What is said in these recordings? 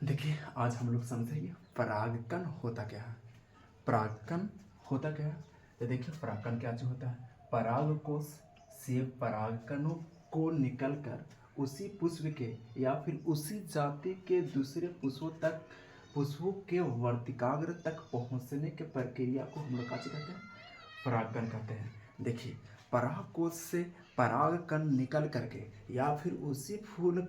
देखिए, आज हम लोग समझेंगे परागकण होता क्या है। परागकण होता क्या है? तो देखिए, परागकण क्या चीज होता है। परागकोश से परागकणों को निकलकर उसी पुष्प के या फिर उसी जाति के दूसरे पुष्पों के वर्तिकाग्र तक पहुंचने के प्रक्रिया को हम लोग क्या चीज कहते हैं? परागकण कहते हैं। देखिए, परागकोश से परागकण निकल करके या फिर उसी फूल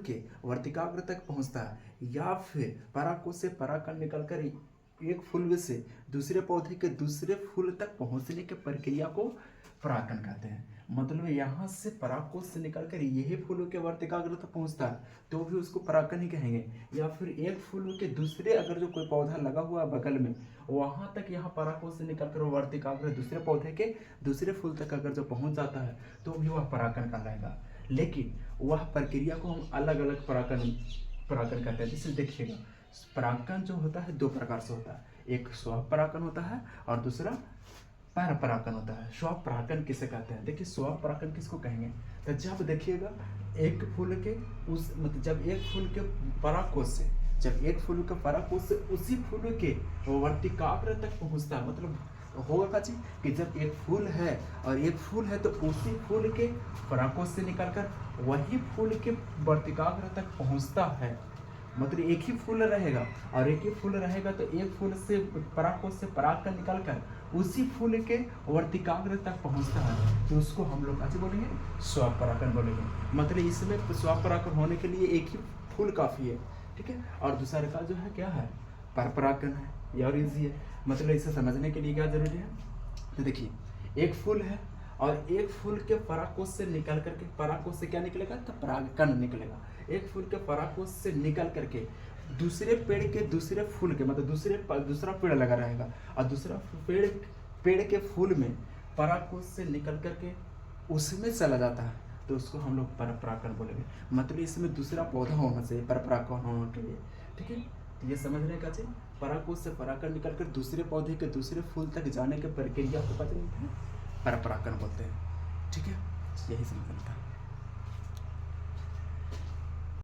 के वर्तिकाग्र तक पहुंचता है, या फिर परागकोश से परागकण निकलकर एक फूल से दूसरे पौधे के दूसरे फूल तक पहुंचने की प्रक्रिया को परागकण कहते हैं। मतलब यहाँ से परागकोश से निकलकर यही फूलों के वर्तिकाग्र तक पहुंचता है तो भी उसको परागकण ही कहेंगे। या फिर एक फूल के दूसरे अगर जो कोई पौधा लगा हुआ है बगल में, वहां तक यहाँ परागकोश से निकलकर वर्तिकाग्र दूसरे पौधे के दूसरे फूल तक अगर जो पहुंच जाता है तो भी वह परागकण कहलाएगा। लेकिन वह प्रक्रिया को हम अलग अलग परागकण कहते हैं। जैसे देखिएगा, परागकण जो होता है दो प्रकार से होता है। एक स्वपरागकण होता है और दूसरा पर परागकण होता है। स्वपरागकण किसे कहते हैं? देखिए, स्वपरागकण किसको कहेंगे? तो जब देखिएगा एक फूल के जब एक फूल के परागकोश से उसी फूल के वर्तिकाग्र तक पहुंचता है। मतलब होगा क्या चीज कि जब एक फूल है और एक फूल है तो उसी फूल के परागकोश से निकलकर वही फूल के वर्तिकाग्र तक पहुंचता है। मतलब एक ही फूल रहेगा और एक ही फूल रहेगा तो एक फूल से परागकोश से परागकण निकलकर उसी फूल के वर्तिकाग्र तक पहुंचता है तो उसको हम लोग कैसे बोलेंगे? स्वपरागकण बोलेंगे। मतलब इसमें स्वपरागकण होने के लिए एक ही फूल काफी है, ठीक है। और दूसरा का जो है क्या है? परपरागकण है। ये और इजी है। मतलब इसे समझने के लिए क्या जरूरी है? तो देखिए, एक फूल है और एक फूल के परागकोश से निकल करके, परागकोश से क्या निकलेगा? तो परागकण निकलेगा। एक फूल के परागकोश से निकल करके दूसरे पेड़ के दूसरे फूल के, मतलब दूसरा पेड़ लगा रहेगा और दूसरा पेड़ के फूल में परागकोश से निकल करके उसमें चला जाता है तो उसको हम लोग परपरागकण बोलेंगे। मतलब इसमें दूसरा पौधा होना चाहिए परपरागकण होने के लिए, ठीक है। तो ये समझने का चाहिए, परागकोश से परागकण निकलकर दूसरे पौधे के दूसरे फूल तक जाने की प्रक्रिया को क्या बोलते हैं? परपरागकण बोलते हैं, ठीक है। यही समझना था।